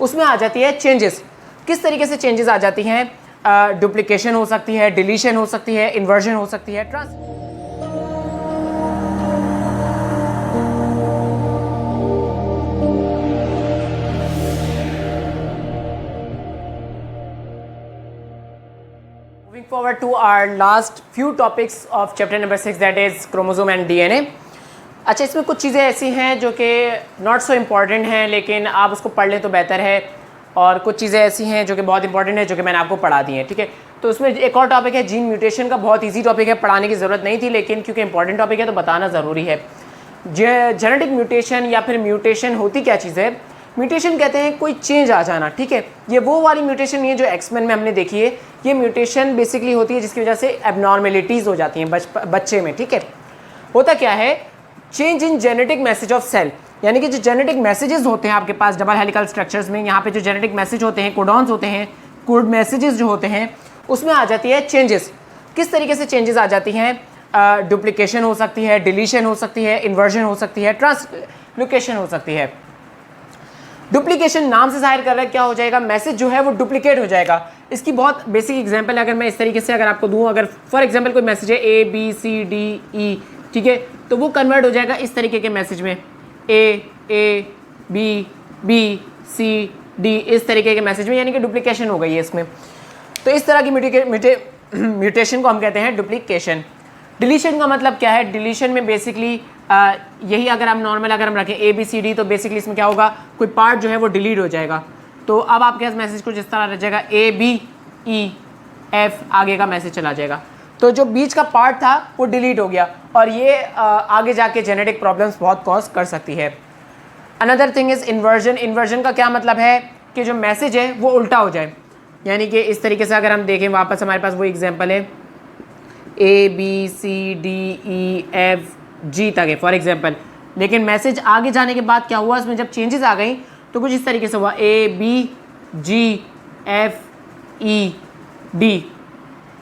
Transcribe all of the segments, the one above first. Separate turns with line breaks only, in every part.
उसमें आ जाती है चेंजेस। किस तरीके से चेंजेस आ जाती हैं? डुप्लीकेशन हो सकती है, डिलीशन हो सकती है, इन्वर्जन हो सकती है, Moving forward to our last few topics of chapter number 6, that is chromosome and DNA. अच्छा, इसमें कुछ चीज़ें ऐसी हैं जो कि नॉट सो इम्पॉर्टेंट हैं, लेकिन आप उसको पढ़ लें तो बेहतर है, और कुछ चीज़ें ऐसी हैं जो कि बहुत इंपॉर्टेंट है, जो कि मैंने आपको पढ़ा दी हैं। ठीक है, तो उसमें एक और टॉपिक है जीन म्यूटेशन का। बहुत ईजी टॉपिक है, पढ़ाने की ज़रूरत नहीं थी, लेकिन क्योंकि इंपॉर्टेंट टॉपिक है तो बताना ज़रूरी है। जेनेटिक म्यूटेशन या फिर म्यूटेशन होती क्या चीज़ है? म्यूटेशन कहते हैं कोई चेंज आ जाना। ठीक है, ये वो वाली म्यूटेशन नहीं है जो एक्समेन में हमने देखी है। ये म्यूटेशन बेसिकली होती है जिसकी वजह से एबनॉर्मेलिटीज़ हो जाती हैं बच्चे में। ठीक है, होता क्या है? Change in genetic message of cell, यानी कि जो जेनेटिक मैसेजेस होते हैं आपके पास डबल हेलिकल स्ट्रक्चर्स में, यहाँ पे जो जेनेटिक मैसेज होते हैं, कोडॉन्स होते हैं, कोड मैसेजेस जो होते हैं, उसमें आ जाती है चेंजेस। किस तरीके से चेंजेस आ जाती हैं? डुप्लीकेशन हो सकती है, डिलीशन हो सकती है, इन्वर्जन हो सकती है, ट्रांसलोकेशन हो सकती है। डुप्लीकेशन नाम से जाहिर कर रहा है क्या हो जाएगा? मैसेज जो है वो डुप्लीकेट हो जाएगा। इसकी बहुत बेसिक एग्जांपल अगर मैं इस तरीके से अगर आपको दूं, अगर फॉर एग्जांपल कोई मैसेज है ABCDE, ठीक है, तो वो कन्वर्ट हो जाएगा इस तरीके के मैसेज में ABBC, इस तरीके के मैसेज में, यानी कि डुप्लीकेशन हो गई है इसमें। तो इस तरह की म्यूटेशन को हम कहते हैं डुप्लीकेशन। डिलीशन का मतलब क्या है? डिलीशन में बेसिकली यही अगर हम नॉर्मल अगर हम रखें ABCD, तो बेसिकली इसमें क्या होगा? कोई पार्ट जो है वो डिलीट हो जाएगा। तो अब आपके पास मैसेज कुछ इस तरह रह जाएगा ABEF, आगे का मैसेज चला जाएगा। तो जो बीच का पार्ट था वो डिलीट हो गया, और ये आगे जाके जेनेटिक प्रॉब्लम्स बहुत कॉज कर सकती है। Another thing is inversion. Inversion का क्या मतलब है? कि जो मैसेज है वो उल्टा हो जाए, यानी कि इस तरीके से अगर हम देखें, वापस हमारे पास वो एग्जांपल है ABCDEFG तक है फॉर एग्जांपल, लेकिन मैसेज आगे जाने के बाद क्या हुआ? इसमें जब चेंजेस आ गई तो कुछ इस तरीके से हुआ ABGFED,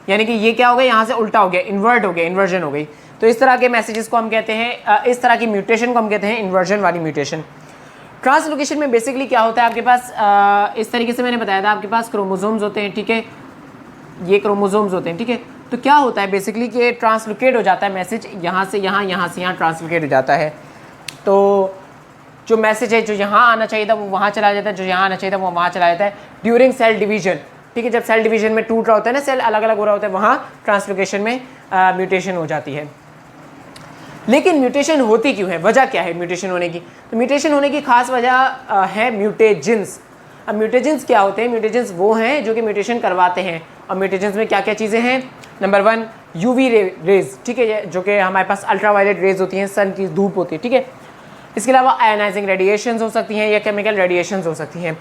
यानी कि ये क्या हो गया? यहाँ से उल्टा हो गया, इन्वर्ट हो गया, इन्वर्जन हो गई। तो इस तरह के मैसेजेस को हम कहते हैं, इस तरह की म्यूटेशन को हम कहते हैं इन्वर्जन वाली म्यूटेशन। ट्रांसलोकेशन में बेसिकली क्या होता है आपके पास? इस तरीके से मैंने बताया था, आपके पास क्रोमोसोम्स होते हैं। ठीक है, ये क्रोमोसोम्स होते हैं। ठीक है, तो क्या होता है बेसिकली कि ट्रांसलोकेट हो जाता है मैसेज, यहाँ से यहाँ, यहाँ से यहाँ ट्रांसलोकेट हो जाता है। तो जो मैसेज है जो यहाँ आना चाहिए था वो वहाँ चला जाता है, जो यहाँ आना चाहिए था वो वहाँ चला जाता है ड्यूरिंग सेल डिवीजन। ठीक है, जब सेल डिवीजन में टूट रहा होता है ना, सेल अलग अलग हो रहा होता है, वहाँ ट्रांसलोकेशन में म्यूटेशन हो जाती है। लेकिन म्यूटेशन होती क्यों है? वजह क्या है म्यूटेशन होने की? तो म्यूटेशन होने की खास वजह है म्यूटेजेंस। अब म्यूटेजेंस क्या होते हैं? म्यूटेजेंस वो हैं जो कि म्यूटेशन करवाते हैं। और म्यूटेजेंस में क्या क्या चीज़ें हैं? नंबर 1 UV रेज, ठीक है, जो कि हमारे पास अल्ट्रावायलेट रेज होती हैं, सन की धूप होती है। ठीक है, इसके अलावा आयनाइजिंग रेडिएशंस हो सकती हैं या केमिकल रेडिएशंस हो सकती हैं।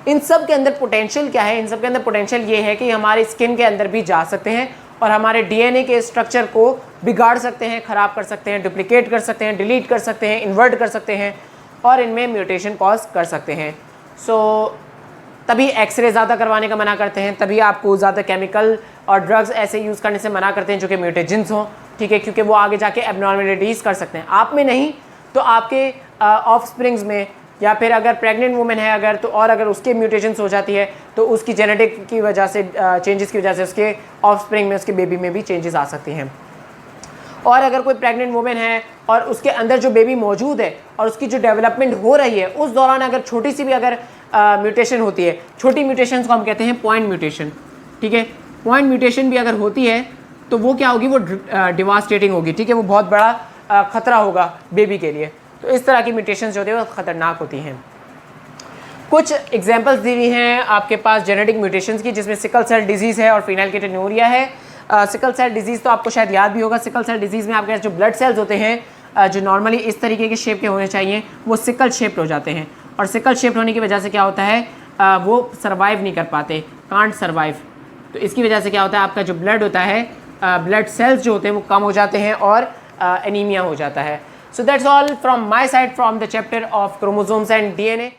इन सब के अंदर पोटेंशियल क्या है? इन सब के अंदर पोटेंशियल ये है कि हमारे स्किन के अंदर भी जा सकते हैं और हमारे DNA के स्ट्रक्चर को बिगाड़ सकते हैं, ख़राब कर सकते हैं, डुप्लीकेट कर सकते हैं, डिलीट कर सकते हैं, इन्वर्ट कर सकते हैं, और इनमें म्यूटेशन कॉज कर सकते हैं। सो तभी एक्सरे ज़्यादा करवाने का मना करते हैं, तभी आपको ज़्यादा केमिकल और ड्रग्स ऐसे यूज़ करने से मना करते हैं जो कि म्यूटेजेंस हों। ठीक है, क्योंकि वो आगे जाके एबनॉर्मेलिटीज़ कर सकते हैं। आप में नहीं तो आपके ऑफ स्प्रिंग्स में, या फिर अगर प्रेग्नेंट वुमेन है अगर, तो और अगर उसके म्यूटेशंस हो जाती है तो उसकी जेनेटिक की वजह से, चेंजेस की वजह से उसके ऑफस्प्रिंग में, उसके बेबी में भी चेंजेस आ सकती हैं। और अगर कोई प्रेग्नेंट वुमेन है और उसके अंदर जो बेबी मौजूद है और उसकी जो डेवलपमेंट हो रही है, उस दौरान अगर छोटी सी भी अगर म्यूटेशन होती है, छोटी म्यूटेशन को हम कहते हैं पॉइंट म्यूटेशन। ठीक है, पॉइंट म्यूटेशन भी अगर होती है तो वो क्या होगी? वो डिवास्टेटिंग होगी। ठीक है, वो बहुत बड़ा खतरा होगा बेबी के लिए। तो इस तरह की म्यूटेशंस जो होती है वो ख़तरनाक होती हैं। कुछ एग्जांपल्स दी हुई हैं आपके पास जेनेटिक म्यूटेशंस की, जिसमें सिकल सेल डिजीज़ है और फिनाइलकेटोन्यूरिया है। सिकल सेल डिजीज़ तो आपको शायद याद भी होगा। सिकल सेल डिजीज़ में आपके पास जो ब्लड सेल्स होते हैं जो नॉर्मली इस तरीके के शेप के होने चाहिए, वो सिकल शेप्ड हो जाते हैं, और सिकल शेप्ड होने की वजह से क्या होता है? वो सर्वाइव नहीं कर पाते, कांट सर्वाइव। तो इसकी वजह से क्या होता है? आपका जो ब्लड होता है, ब्लड सेल्स जो होते हैं वो कम हो जाते हैं और एनीमिया हो जाता है। So that's all from my side from the chapter of chromosomes and DNA.